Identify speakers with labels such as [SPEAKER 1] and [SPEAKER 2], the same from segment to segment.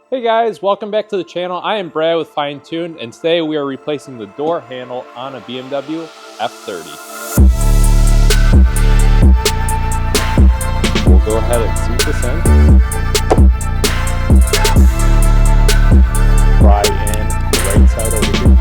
[SPEAKER 1] Hey guys, welcome back to the channel. I am Brad with Fine Tuned, and today we are replacing the door handle on a BMW F30. We'll go ahead and seat this in. Pry in the right side over here.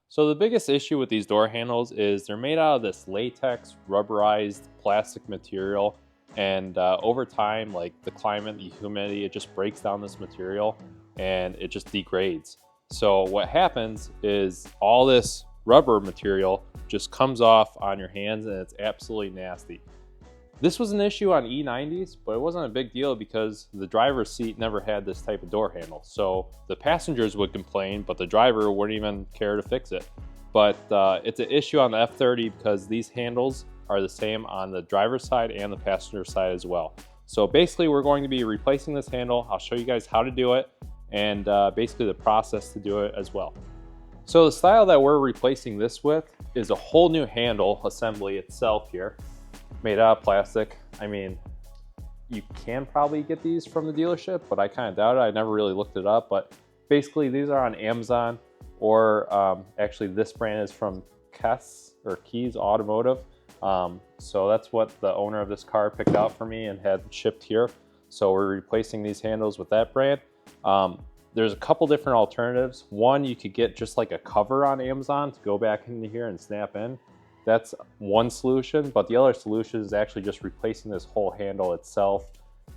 [SPEAKER 1] So the biggest issue with these door handles is they're made out of this latex rubberized plastic material, and over time, like the climate, the humidity, it just breaks down this material and it just degrades. So what happens is all this rubber material just comes off on your hands and it's absolutely nasty. This was an issue on E90s, but it wasn't a big deal because the driver's seat never had this type of door handle. So the passengers would complain, but the driver wouldn't even care to fix it. But it's an issue on the F30 because these handles are the same on the driver's side and the passenger side as well. So basically we're going to be replacing this handle. I'll show you guys how to do it and basically the process to do it as well. So the style that we're replacing this with is a whole new handle assembly itself here, made out of plastic. I mean, you can probably get these from the dealership, but I kind of doubt it. I never really looked it up, but basically these are on Amazon, or actually this brand is from Keys Automotive. So that's what the owner of this car picked out for me and had shipped here. So we're replacing these handles with that brand. There's a couple different alternatives. One, you could get just like a cover on Amazon to go back into here and snap in. That's one solution, but the other solution is actually just replacing this whole handle itself.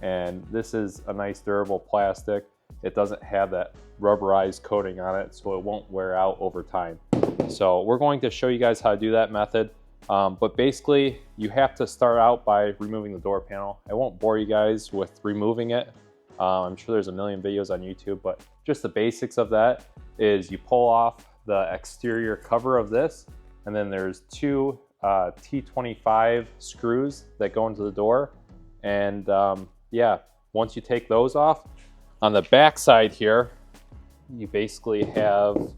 [SPEAKER 1] And this is a nice durable plastic. It doesn't have that rubberized coating on it, so it won't wear out over time. So we're going to show you guys how to do that method. But basically, you have to start out by removing the door panel. I won't bore you guys with removing it. I'm sure there's a million videos on YouTube, but just the basics of that is you pull off the exterior cover of this, and then there's two T25 screws that go into the door. And yeah, once you take those off, on the back side here, you basically have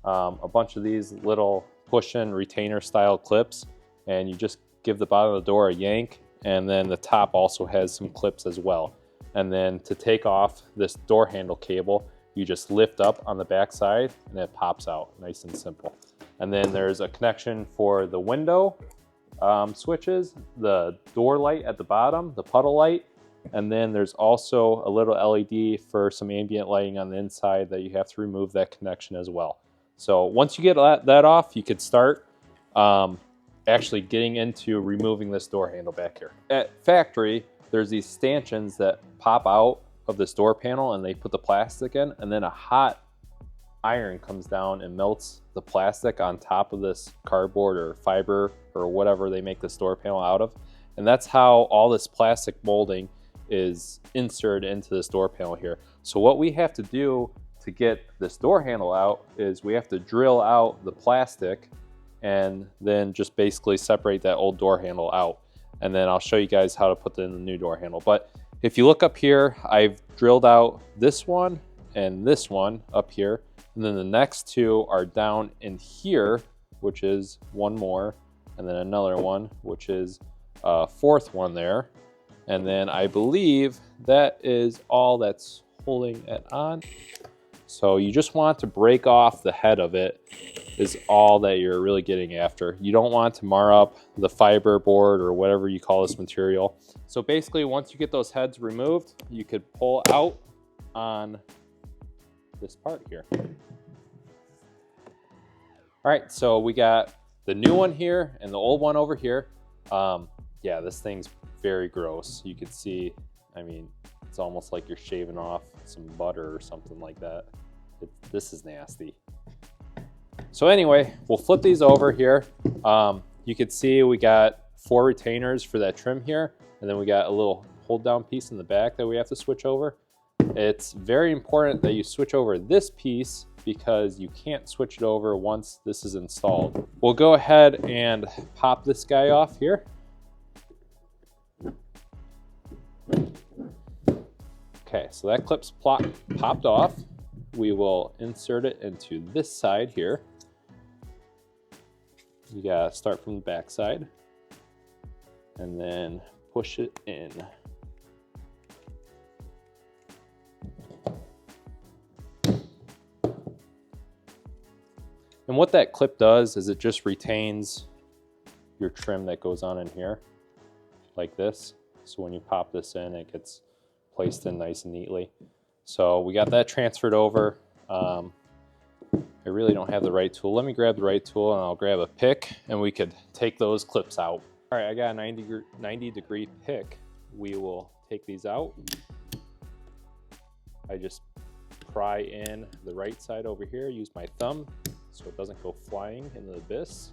[SPEAKER 1] a bunch of these little push-in retainer style clips, and you just give the bottom of the door a yank, and then the top also has some clips as well. And then to take off this door handle cable, you just lift up on the back side and it pops out, nice and simple. And then there's a connection for the window switches, the door light at the bottom, the puddle light, and then there's also a little LED for some ambient lighting on the inside that you have to remove that connection as well. So once you get that off, you could start actually getting into removing this door handle back here. At factory, there's these stanchions that pop out of this door panel and they put the plastic in, and then a hot iron comes down and melts the plastic on top of this cardboard or fiber or whatever they make this door panel out of. And that's how all this plastic molding is inserted into this door panel here. So what we have to do to get this door handle out is we have to drill out the plastic and then just basically separate that old door handle out. And then I'll show you guys how to put in the new door handle. But if you look up here, I've drilled out this one and this one up here. And then the next two are down in here, which is one more, and then another one, which is a fourth one there. And then I believe that is all that's holding it on. So you just want to break off the head of it is all that you're really getting after. You don't want to mar up the fiber board or whatever you call this material. So basically, once you get those heads removed, you could pull out on this part here. All right, so we got the new one here and the old one over here. Yeah, this thing's very gross. You could see, I mean, it's almost like you're shaving off some butter or something like that. This is nasty. So anyway, we'll flip these over here. You can see we got 4 retainers for that trim here, and then we got a little hold down piece in the back that we have to switch over. It's very important that you switch over this piece because you can't switch it over once this is installed. We'll go ahead and pop this guy off here. Okay, so that clip's popped off. We will insert it into this side here. You gotta start from the back side and then push it in. And what that clip does is it just retains your trim that goes on in here like this. So when you pop this in, it gets placed in nice and neatly. So we got that transferred over. I really don't have the right tool. Let me grab the right tool and I'll grab a pick and we could take those clips out. All right, I got a 90 degree pick. We will take these out. I just pry in the right side over here, use my thumb so it doesn't go flying in the abyss.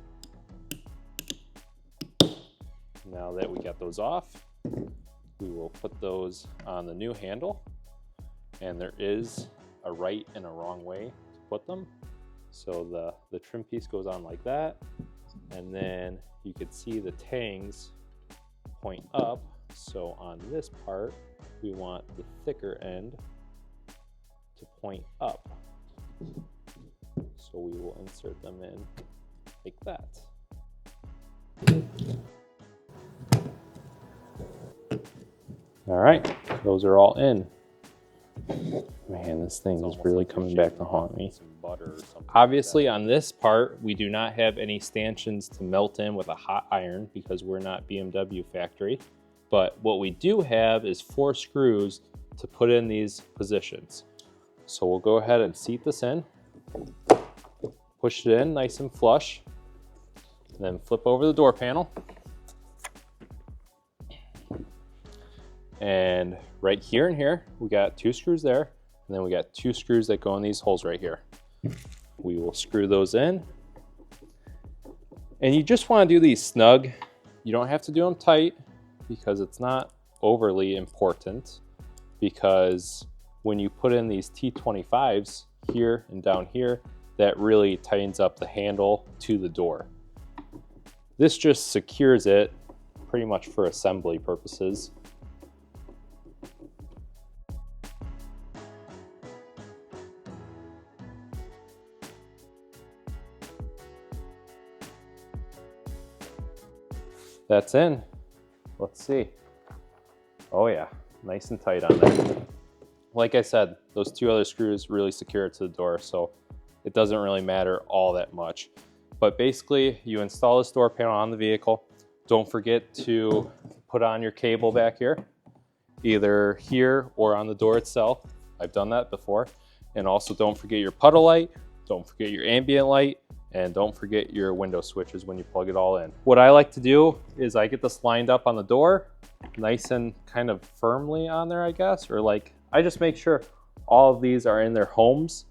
[SPEAKER 1] Now that we got those off, we will put those on the new handle. And there is a right and a wrong way to put them. So the trim piece goes on like that. And then you could see the tangs point up. So on this part, we want the thicker end to point up. So we will insert them in like that. All right, those are all in. Man, this thing is really coming back to haunt me. Obviously on this part, we do not have any stanchions to melt in with a hot iron because we're not BMW factory. But what we do have is 4 screws to put in these positions. So we'll go ahead and seat this in, push it in nice and flush, and then flip over the door panel. And right here and here, we got 2 screws there, and then we got 2 screws that go in these holes right here. We will screw those in. And you just want to do these snug. You don't have to do them tight because it's not overly important, because when you put in these T25s here and down here, that really tightens up the handle to the door. This just secures it pretty much for assembly purposes. That's in. Let's see. Oh yeah, nice and tight on there. Like I said, those 2 other screws really secure it to the door, so it doesn't really matter all that much. But basically, you install this door panel on the vehicle. Don't forget to put on your cable back here, either here or on the door itself. I've done that before. And also don't forget your puddle light, don't forget your ambient light, and don't forget your window switches when you plug it all in. What I like to do is I get this lined up on the door, nice and kind of firmly on there, I guess, or like, I just make sure all of these are in their homes.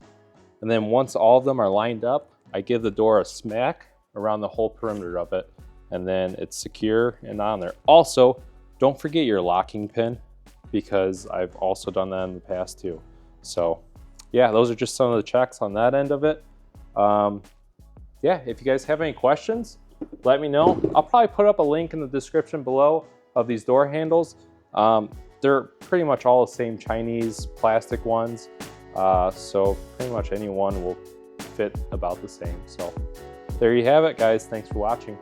[SPEAKER 1] And then once all of them are lined up, I give the door a smack around the whole perimeter of it, and then it's secure and on there. Also, don't forget your locking pin, because I've also done that in the past too. So yeah, those are just some of the checks on that end of it. Yeah, if you guys have any questions, let me know. I'll probably put up a link in the description below of these door handles. They're pretty much all the same Chinese plastic ones. So pretty much any one will fit about the same. So there you have it, guys. Thanks for watching.